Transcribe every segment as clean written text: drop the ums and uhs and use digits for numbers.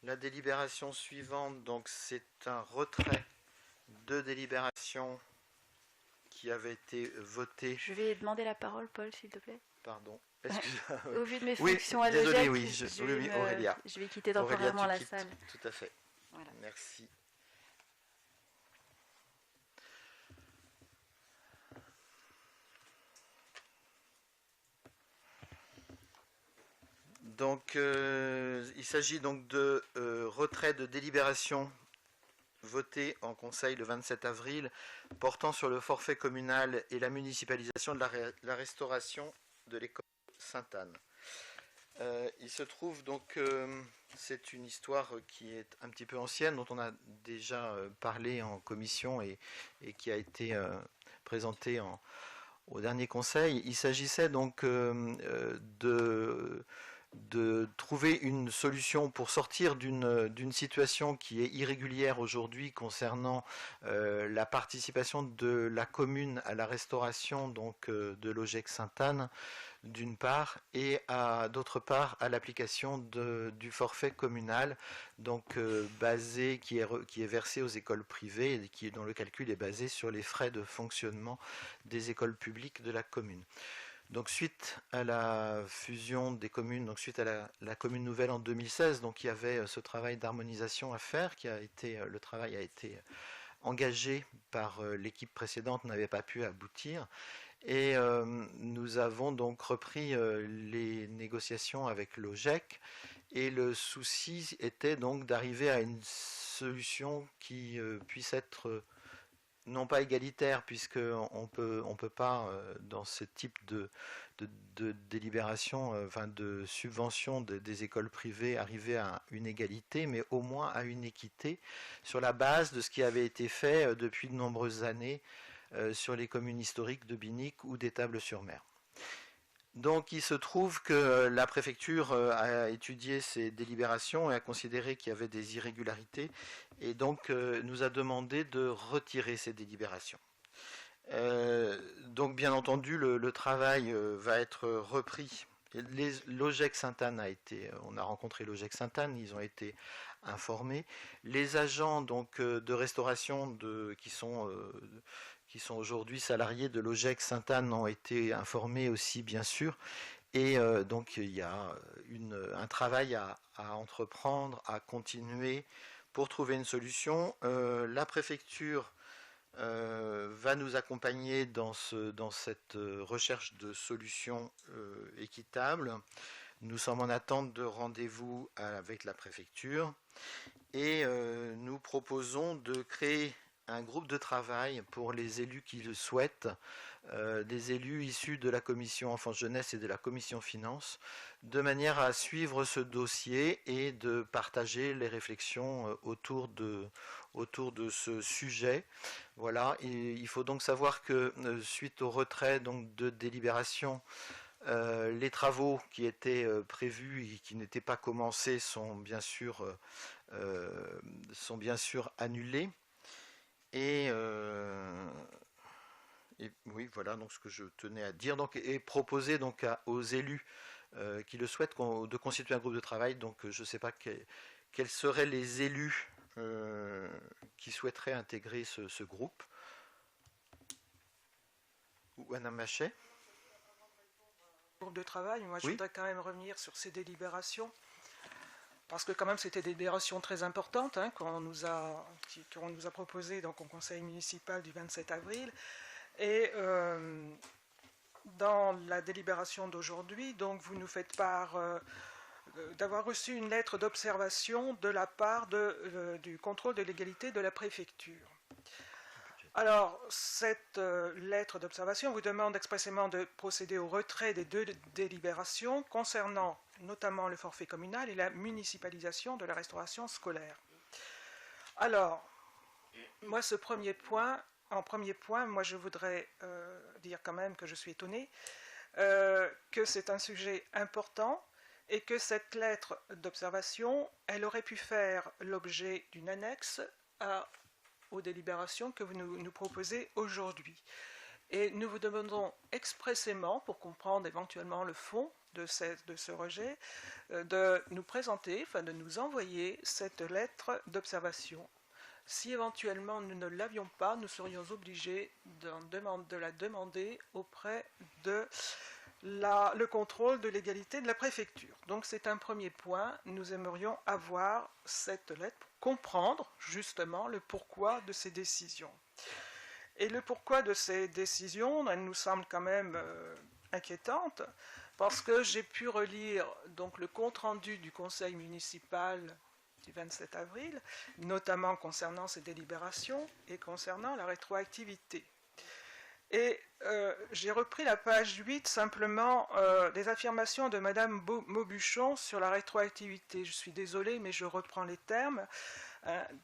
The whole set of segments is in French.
La délibération suivante, donc c'est un retrait de délibération qui avait été voté. Je vais demander la parole, Paul, s'il te plaît. Pardon. Excusez-moi. Au vu de mes Oui, fonctions à désolé, l'OGEC, oui, oui, Aurélia. je vais quitter Aurélia, temporairement tu la quittes. salle. Tout à fait. Voilà. Merci. Donc, il s'agit donc de retrait de délibération voté en Conseil le 27 avril portant sur le forfait communal et la municipalisation de la restauration de l'école Sainte-Anne. Il se trouve donc, c'est une histoire qui est un petit peu ancienne, dont on a déjà parlé en commission et qui a été présentée au dernier Conseil. Il s'agissait donc de trouver une solution pour sortir d'une situation qui est irrégulière aujourd'hui concernant la participation de la commune à la restauration donc de l'OGEC Sainte-Anne d'une part et d'autre part à l'application du forfait communal donc basé qui est versé aux écoles privées et dont le calcul est basé sur les frais de fonctionnement des écoles publiques de la commune. Donc suite à la fusion des communes, donc suite à la commune nouvelle en 2016, donc il y avait ce travail d'harmonisation à faire, le travail a été engagé par l'équipe précédente, n'avait pas pu aboutir. Et nous avons donc repris les négociations avec l'OGEC et le souci était donc d'arriver à une solution qui puisse être non pas égalitaire, puisqu'on peut pas, dans ce type de délibération, enfin de subvention des écoles privées, arriver à une égalité, mais au moins à une équité, sur la base de ce qui avait été fait depuis de nombreuses années sur les communes historiques de Binic ou d'Étable-sur-Mer. Donc il se trouve que la préfecture a étudié ces délibérations et a considéré qu'il y avait des irrégularités et donc nous a demandé de retirer ces délibérations. Donc bien entendu le travail va être repris. L'OGEC Sainte-Anne on a rencontré l'OGEC Sainte-Anne, ils ont été informés. Les agents donc de restauration qui sont aujourd'hui salariés de l'OGEC Sainte-Anne ont été informés aussi bien sûr. Et donc il y a un travail à entreprendre, à continuer pour trouver une solution. La préfecture va nous accompagner dans cette recherche de solutions équitables. Nous sommes en attente de rendez-vous avec la préfecture et nous proposons de créer un groupe de travail pour les élus qui le souhaitent, des élus issus de la commission enfance-jeunesse et de la commission finances, de manière à suivre ce dossier et de partager les réflexions autour de ce sujet. Voilà, et il faut donc savoir que suite au retrait donc, de délibération, les travaux qui étaient prévus et qui n'étaient pas commencés sont bien sûr annulés. Et oui, voilà donc ce que je tenais à dire. Donc, et proposer donc aux élus qui le souhaitent de constituer un groupe de travail. Donc, je ne sais pas quels seraient les élus qui souhaiteraient intégrer ce groupe. Ou Anna Machet. Groupe de travail, moi je Oui. voudrais quand même revenir sur ces délibérations. Parce que quand même c'était des délibérations très importantes qu'on nous a proposées donc, au conseil municipal du 27 avril. Et dans la délibération d'aujourd'hui, donc vous nous faites part d'avoir reçu une lettre d'observation de la part du contrôle de légalité de la préfecture. Alors, cette lettre d'observation vous demande expressément de procéder au retrait des deux délibérations concernant notamment le forfait communal et la municipalisation de la restauration scolaire. Alors, moi, en premier point, moi je voudrais dire quand même que je suis étonné, que c'est un sujet important et que cette lettre d'observation, elle aurait pu faire l'objet d'une annexe aux délibérations que vous nous proposez aujourd'hui. Et nous vous demandons expressément, pour comprendre éventuellement le fond de ce rejet, de nous présenter, enfin de nous envoyer cette lettre d'observation. Si éventuellement nous ne l'avions pas, nous serions obligés de la demander auprès de le contrôle de légalité de la préfecture. Donc c'est un premier point, nous aimerions avoir cette lettre pour comprendre justement le pourquoi de ces décisions. Et le pourquoi de ces décisions, elle nous semble quand même inquiétante, parce que j'ai pu relire donc, le compte-rendu du conseil municipal du 27 avril, notamment concernant ces délibérations et concernant la rétroactivité. Et j'ai repris la page 8 simplement des affirmations de Madame Maubuchon sur la rétroactivité. Je suis désolée, mais je reprends les termes.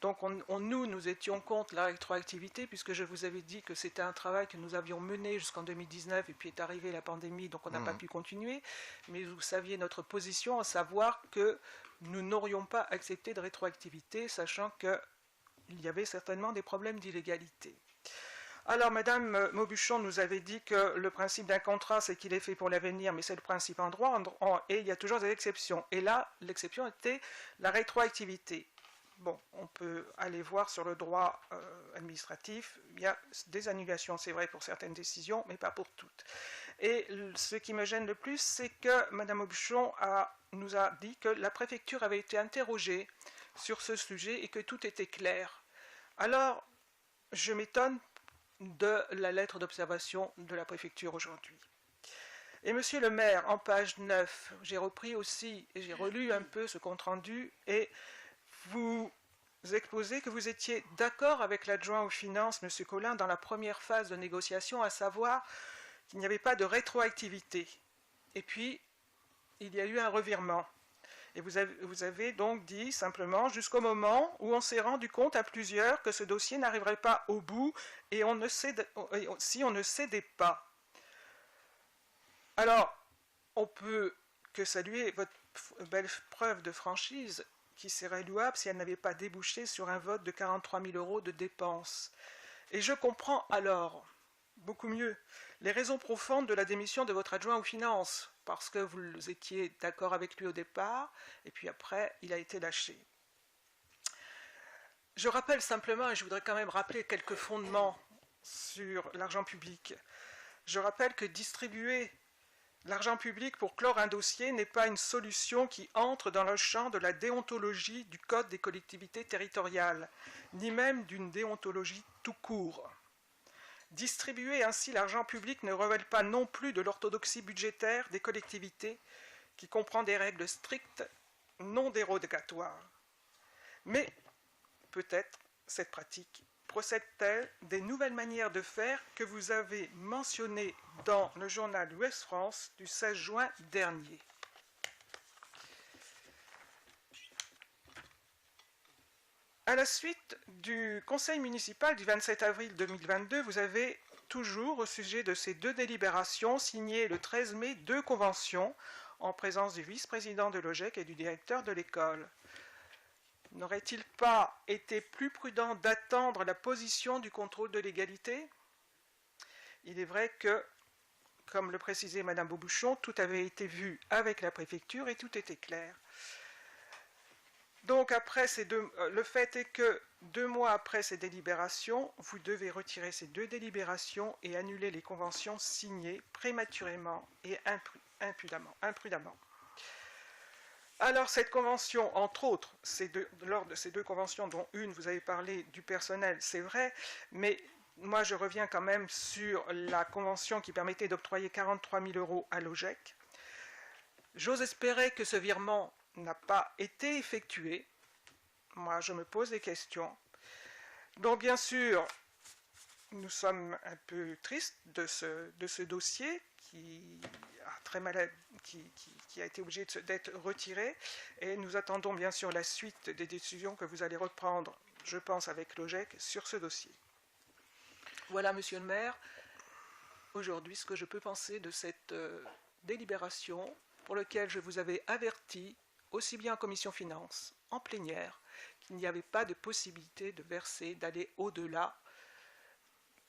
Donc nous étions contre la rétroactivité puisque je vous avais dit que c'était un travail que nous avions mené jusqu'en 2019 et puis est arrivée la pandémie, donc on n'a pas pu continuer. Mais vous saviez notre position, à savoir que nous n'aurions pas accepté de rétroactivité, sachant qu'il y avait certainement des problèmes d'illégalité. Alors, Madame Maubuchon nous avait dit que le principe d'un contrat, c'est qu'il est fait pour l'avenir, mais c'est le principe en droit, et il y a toujours des exceptions. Et là, l'exception était la rétroactivité. Bon, on peut aller voir sur le droit administratif, il y a des annulations, c'est vrai, pour certaines décisions, mais pas pour toutes. Et ce qui me gêne le plus, c'est que Mme Maubuchon nous a dit que la préfecture avait été interrogée sur ce sujet et que tout était clair. Alors, je m'étonne de la lettre d'observation de la préfecture aujourd'hui. Et monsieur le maire, en page 9, j'ai repris aussi, et j'ai relu un peu ce compte-rendu, et vous exposez que vous étiez d'accord avec l'adjoint aux finances, M. Collin, dans la première phase de négociation, à savoir qu'il n'y avait pas de rétroactivité. Et puis, il y a eu un revirement. Et vous avez donc dit simplement, jusqu'au moment où on s'est rendu compte à plusieurs que ce dossier n'arriverait pas au bout et si on ne cédait pas. Alors, on peut que saluer votre belle preuve de franchise, qui serait louable si elle n'avait pas débouché sur un vote de 43 000 € de dépenses. Et je comprends alors, beaucoup mieux, les raisons profondes de la démission de votre adjoint aux finances, parce que vous étiez d'accord avec lui au départ, et puis après, il a été lâché. Je rappelle simplement, et je voudrais quand même rappeler quelques fondements sur l'argent public. Je rappelle que distribuer l'argent public pour clore un dossier n'est pas une solution qui entre dans le champ de la déontologie du Code des collectivités territoriales, ni même d'une déontologie tout court. Distribuer ainsi l'argent public ne relève pas non plus de l'orthodoxie budgétaire des collectivités, qui comprend des règles strictes, non dérogatoires. Mais peut-être cette pratique procède-t-elle des nouvelles manières de faire que vous avez mentionnées dans le journal Ouest France du 16 juin dernier. À la suite du conseil municipal du 27 avril 2022, vous avez toujours, au sujet de ces deux délibérations, signé le 13 mai 2 conventions en présence du vice-président de l'OGEC et du directeur de l'école. N'aurait-il pas été plus prudent d'attendre la position du contrôle de légalité? Il est vrai que, comme le précisait Mme Maubuchon, tout avait été vu avec la préfecture et tout était clair. Donc le fait est que 2 mois après ces délibérations, vous devez retirer ces 2 délibérations et annuler les conventions signées prématurément et imprudemment. Alors cette convention, entre autres, lors de ces 2 conventions, dont une, vous avez parlé du personnel, c'est vrai, mais moi je reviens quand même sur la convention qui permettait d'octroyer 43 000 € à l'OGEC. J'ose espérer que ce virement n'a pas été effectué. Moi je me pose des questions. Donc bien sûr, nous sommes un peu tristes de ce dossier qui a été obligé d'être retiré, et nous attendons bien sûr la suite des décisions que vous allez reprendre, je pense, avec l'OGEC sur ce dossier. Voilà, monsieur le maire, aujourd'hui ce que je peux penser de cette délibération pour laquelle je vous avais averti, aussi bien en commission finances, en plénière, qu'il n'y avait pas de possibilité de verser, d'aller au-delà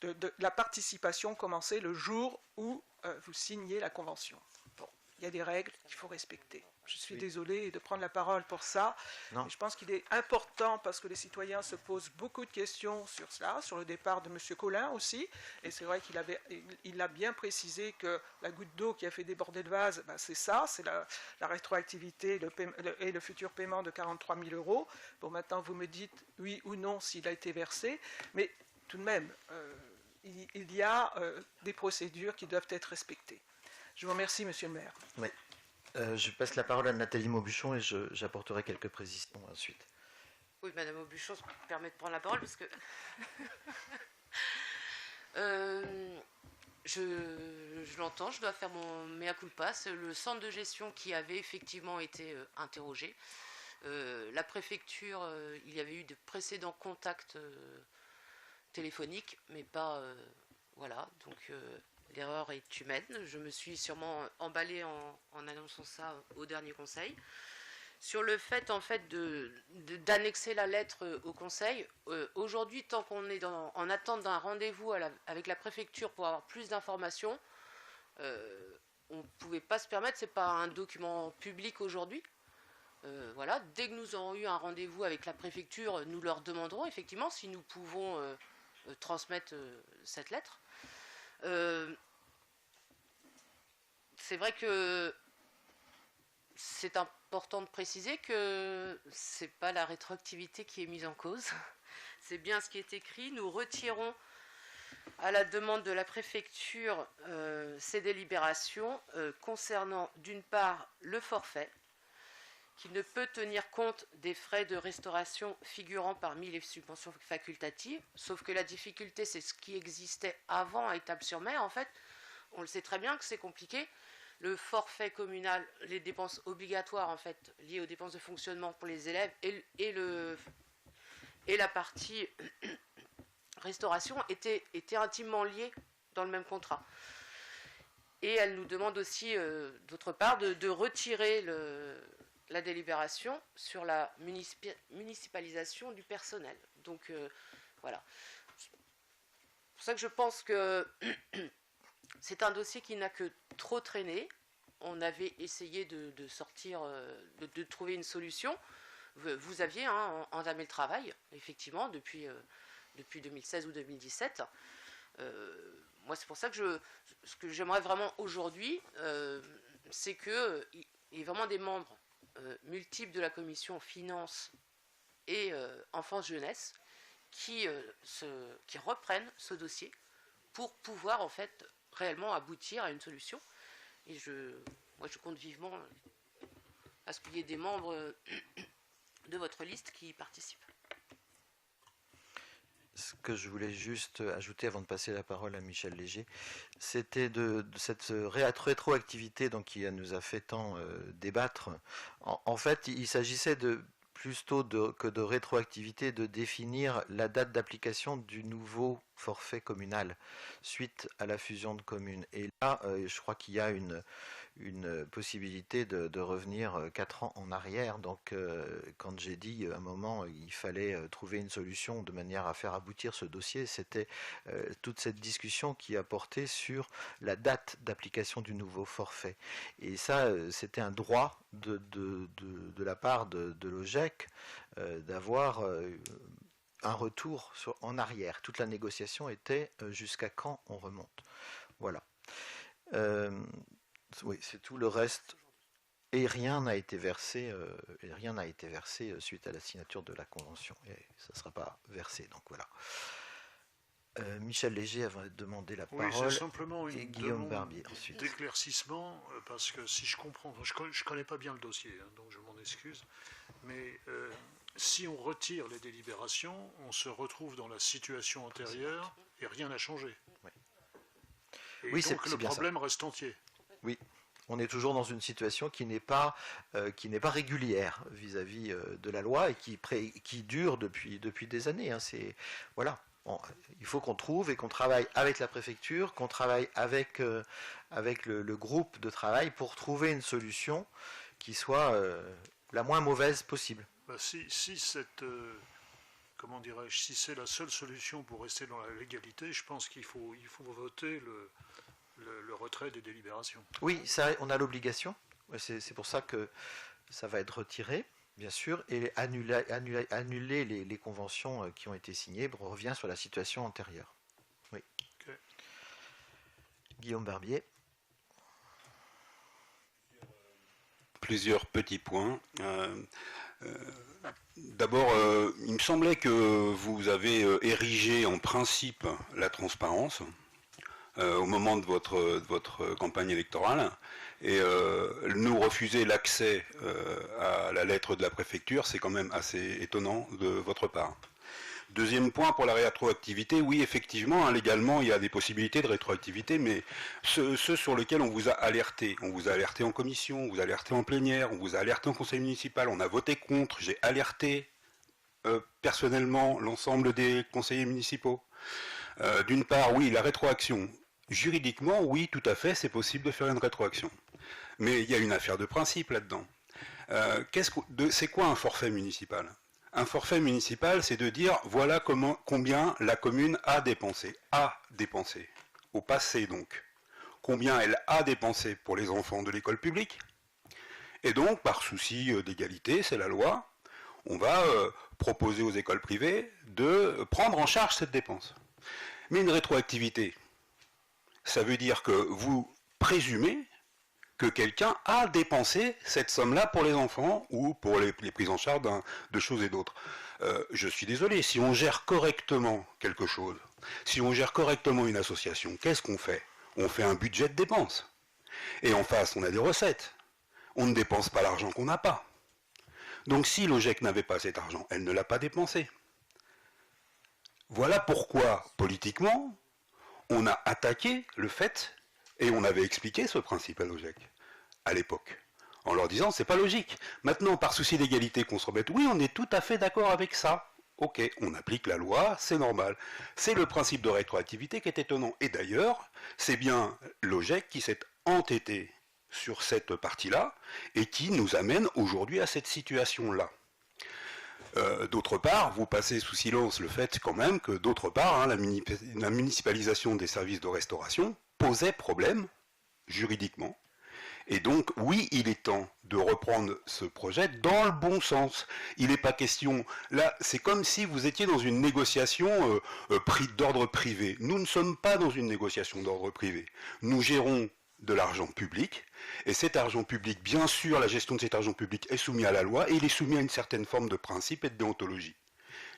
de la participation commencée le jour où vous signez la convention. Bon. il y a des règles qu'il faut respecter. Je suis désolée de prendre la parole pour ça. Mais je pense qu'il est important, parce que les citoyens se posent beaucoup de questions sur cela, sur le départ de M. Collin aussi. Et c'est vrai qu'il a bien précisé que la goutte d'eau qui a fait déborder le vase, ben c'est ça, c'est la rétroactivité et le futur paiement de 43 000 euros. Bon, maintenant, vous me dites oui ou non s'il a été versé. Mais tout de même, il y a des procédures qui doivent être respectées. Je vous remercie, Monsieur le maire. Oui. Je passe la parole à Nathalie Maubuchon et j'apporterai quelques précisions ensuite. Oui, Madame Maubuchon, je me permets de prendre la parole parce que je l'entends, je dois faire mon mea culpa. C'est le centre de gestion qui avait effectivement été interrogé. La préfecture, il y avait eu de précédents contacts téléphoniques, mais pas... voilà, donc... l'erreur est humaine. Je me suis sûrement emballée en annonçant ça au dernier conseil. Sur le fait, en fait, d'annexer la lettre au conseil, aujourd'hui, tant qu'on est en attente d'un rendez-vous avec la préfecture pour avoir plus d'informations, on ne pouvait pas se permettre, c'est pas un document public aujourd'hui. Voilà, dès que nous aurons eu un rendez-vous avec la préfecture, nous leur demanderons effectivement si nous pouvons transmettre cette lettre. C'est vrai que c'est important de préciser que c'est pas la rétroactivité qui est mise en cause. C'est bien ce qui est écrit. Nous retirons à la demande de la préfecture ces délibérations concernant d'une part le forfait, qui ne peut tenir compte des frais de restauration figurant parmi les subventions facultatives, sauf que la difficulté, c'est ce qui existait avant à Étaples-sur-Mer. En fait, on le sait très bien que c'est compliqué. Le forfait communal, les dépenses obligatoires en fait liées aux dépenses de fonctionnement pour les élèves et la partie restauration étaient intimement liées dans le même contrat. Et elle nous demande aussi, d'autre part, de retirer la délibération sur la municipalisation du personnel. Donc voilà. C'est pour ça que je pense que c'est un dossier qui n'a que trop traîné. On avait essayé de sortir, de trouver une solution. Vous aviez entamé le travail, effectivement, depuis 2016 ou 2017. Moi, c'est pour ça que ce que j'aimerais vraiment aujourd'hui, c'est qu'il y ait vraiment des membres multiples de la commission finances et enfance-jeunesse qui reprennent ce dossier pour pouvoir en fait réellement aboutir à une solution. Et moi je compte vivement à ce qu'il y ait des membres de votre liste qui y participent. Ce que je voulais juste ajouter avant de passer la parole à Michel Léger, c'était de cette rétroactivité donc, qui nous a fait tant débattre. En fait, il s'agissait plutôt que de rétroactivité, de définir la date d'application du nouveau forfait communal suite à la fusion de communes. Et là, je crois qu'il y a une possibilité de revenir 4 ans en arrière. Donc, quand j'ai dit à un moment il fallait trouver une solution de manière à faire aboutir ce dossier, c'était toute cette discussion qui a porté sur la date d'application du nouveau forfait. Et ça, c'était un droit de la part de l'OGEC d'avoir un retour en arrière. Toute la négociation était jusqu'à quand on remonte. Voilà. Oui, c'est tout. Le reste, et rien n'a été versé, suite à la signature de la convention. Et ça ne sera pas versé, donc voilà. Michel Léger avait demandé la parole. Oui, c'est simplement et une Guillaume Barbier ensuite. D'éclaircissement, parce que si je comprends, je ne connais pas bien le dossier, donc je m'en excuse, mais si on retire les délibérations, on se retrouve dans la situation antérieure et rien n'a changé. Oui. Et Oui, donc le bien problème ça. reste entier. Oui, on est toujours dans une situation qui n'est pas régulière vis-à-vis de la loi et qui dure depuis des années. Voilà. Bon, il faut qu'on trouve et qu'on travaille avec la préfecture, qu'on travaille avec le groupe de travail pour trouver une solution qui soit la moins mauvaise possible. Si comment dirais-je, si c'est la seule solution pour rester dans la légalité, je pense qu'il faut voter le retrait des délibérations. Oui, ça, on a l'obligation. C'est pour ça que ça va être retiré, bien sûr, et annuler les conventions qui ont été signées. On revient sur la situation antérieure. Oui. Okay. Guillaume Barbier. Plusieurs petits points. D'abord, il me semblait que vous avez érigé en principe la transparence au moment de votre campagne électorale, et nous refuser l'accès à la lettre de la préfecture, c'est quand même assez étonnant de votre part. Deuxième point, pour la rétroactivité, oui, effectivement, hein, légalement, il y a des possibilités de rétroactivité, mais ceux sur lesquels on vous a alerté en commission, on vous a alerté en plénière, on vous a alerté en conseil municipal, on a voté contre, j'ai alerté personnellement l'ensemble des conseillers municipaux. D'une part, oui, la rétroaction, juridiquement, oui, tout à fait, c'est possible de faire une rétroaction. Mais il y a une affaire de principe là-dedans. C'est quoi un forfait municipal ? Un forfait municipal, c'est de dire, voilà combien la commune a dépensé, au passé donc. Combien elle a dépensé pour les enfants de l'école publique. Et donc, par souci d'égalité, c'est la loi, on va proposer aux écoles privées de prendre en charge cette dépense. Mais une rétroactivité, ça veut dire que vous présumez que quelqu'un a dépensé cette somme-là pour les enfants ou pour les prises en charge de choses et d'autres. Je suis désolé, si on gère correctement quelque chose, si on gère correctement une association, qu'est-ce qu'on fait? On fait un budget de dépenses. Et en face, on a des recettes. On ne dépense pas l'argent qu'on n'a pas. Donc si l'OGEC n'avait pas cet argent, elle ne l'a pas dépensé. Voilà pourquoi, politiquement, on a attaqué le fait, et on avait expliqué ce principe à l'OGEC, à l'époque, en leur disant c'est pas logique. Maintenant, par souci d'égalité qu'on se remette, oui, on est tout à fait d'accord avec ça. Ok, on applique la loi, c'est normal. C'est le principe de rétroactivité qui est étonnant. Et d'ailleurs, c'est bien l'OGEC qui s'est entêté sur cette partie-là, et qui nous amène aujourd'hui à cette situation-là. D'autre part, vous passez sous silence le fait quand même que d'autre part, hein, la municipalisation des services de restauration posait problème juridiquement. Et donc, oui, il est temps de reprendre ce projet dans le bon sens. Il n'est pas question... Là, c'est comme si vous étiez dans une négociation d'ordre privé. Nous ne sommes pas dans une négociation d'ordre privé. Nous gérons de l'argent public, et cet argent public, bien sûr, la gestion de cet argent public est soumise à la loi, et il est soumis à une certaine forme de principe et de déontologie.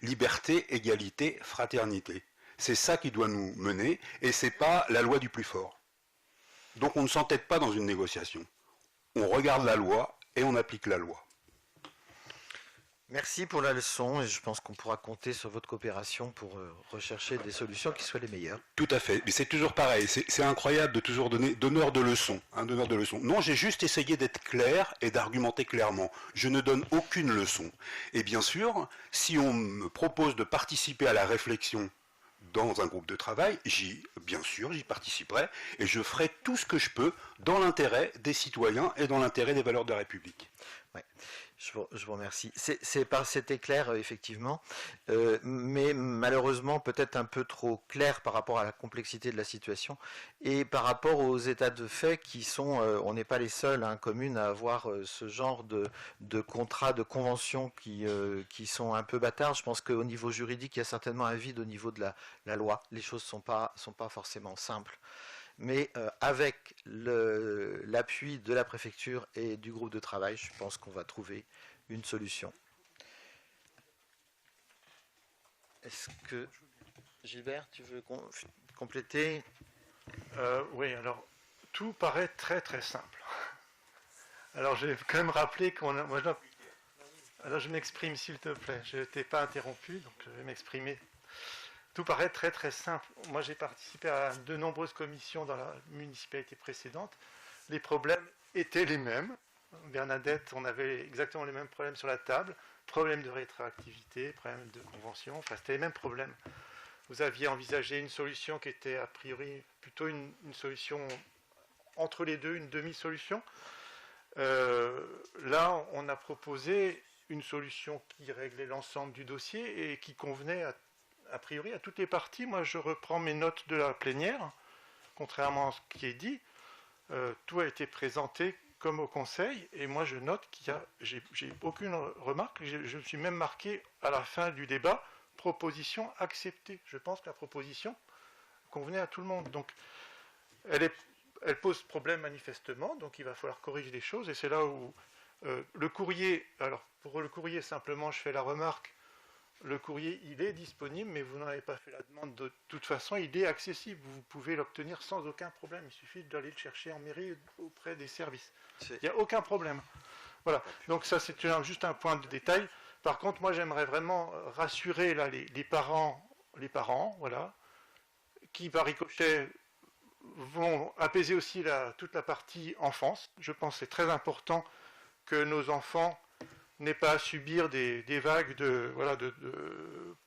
Liberté, égalité, fraternité. C'est ça qui doit nous mener, et c'est pas la loi du plus fort. Donc on ne s'entête pas dans une négociation. On regarde la loi, et on applique la loi. Merci pour la leçon, et je pense qu'on pourra compter sur votre coopération pour rechercher des solutions qui soient les meilleures. Tout à fait, mais c'est toujours pareil, c'est incroyable de toujours donner donneur de leçons. Non, j'ai juste essayé d'être clair et d'argumenter clairement. Je ne donne aucune leçon. Et bien sûr, si on me propose de participer à la réflexion dans un groupe de travail, bien sûr, j'y participerai, et je ferai tout ce que je peux dans l'intérêt des citoyens et dans l'intérêt des valeurs de la République. Ouais. Je vous remercie. C'était clair, effectivement, mais malheureusement peut-être un peu trop clair par rapport à la complexité de la situation et par rapport aux états de fait qui sont, on n'est pas les seuls, hein, communes à avoir ce genre de contrats, de conventions qui sont un peu bâtards. Je pense qu'au niveau juridique, il y a certainement un vide au niveau de la loi. Les choses sont pas forcément simples. Mais avec l'appui de la préfecture et du groupe de travail, je pense qu'on va trouver une solution. Est-ce que, Gilbert, tu veux compléter? Oui, alors, tout paraît très très simple. Alors, je vais quand même rappeler qu'on a... Alors, je m'exprime, s'il te plaît. Je t'ai pas interrompu, donc je vais m'exprimer. Tout paraît très très simple. Moi, j'ai participé à de nombreuses commissions dans la municipalité précédente. Les problèmes étaient les mêmes. Bernadette, on avait exactement les mêmes problèmes sur la table. Problème de rétroactivité, problème de convention, enfin, c'était les mêmes problèmes. Vous aviez envisagé une solution qui était a priori plutôt une solution entre les deux, une demi-solution. Là, on a proposé une solution qui réglait l'ensemble du dossier et qui convenait a priori à toutes les parties. Moi, je reprends mes notes de la plénière contrairement à ce qui est dit, tout a été présenté comme au Conseil, et moi je note j'ai aucune remarque, je me suis même marqué à la fin du débat, proposition acceptée. Je pense que la proposition convenait à tout le monde. Donc elle pose problème manifestement, donc il va falloir corriger les choses, et c'est là où le courrier, alors pour le courrier simplement je fais la remarque, le courrier il est disponible, mais vous n'en avez pas fait la demande, de toute façon il est accessible, vous pouvez l'obtenir sans aucun problème, il suffit d'aller le chercher en mairie auprès des services, il n'y a aucun problème. Voilà, donc ça c'est juste un point de détail. Par contre moi j'aimerais vraiment rassurer là, les parents, voilà, qui par ricochet vont apaiser aussi toute la partie enfance. Je pense que c'est très important que nos enfants n'aient pas à subir des vagues de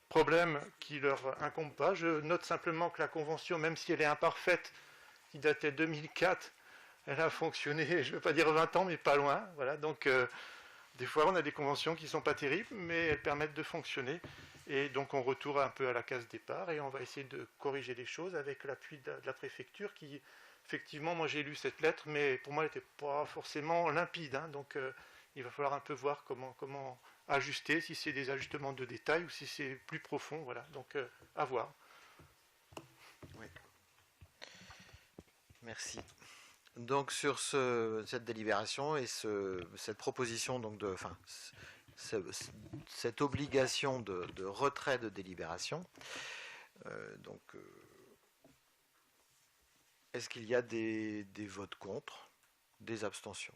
problèmes qui leur incombent pas. Je note simplement que la convention, même si elle est imparfaite, qui datait de 2004, elle a fonctionné, je ne veux pas dire 20 ans, mais pas loin. Voilà, donc des fois on a des conventions qui ne sont pas terribles, mais elles permettent de fonctionner. Et donc on retourne un peu à la case départ et on va essayer de corriger les choses avec l'appui de la préfecture qui, effectivement, moi j'ai lu cette lettre, mais pour moi elle n'était pas forcément limpide. Hein, donc il va falloir un peu voir comment ajuster, si c'est des ajustements de détail ou si c'est plus profond. Voilà, donc à voir. Oui. Merci. Donc sur cette délibération et cette proposition donc cette obligation de retrait de délibération, est-ce qu'il y a des votes contre, des abstentions?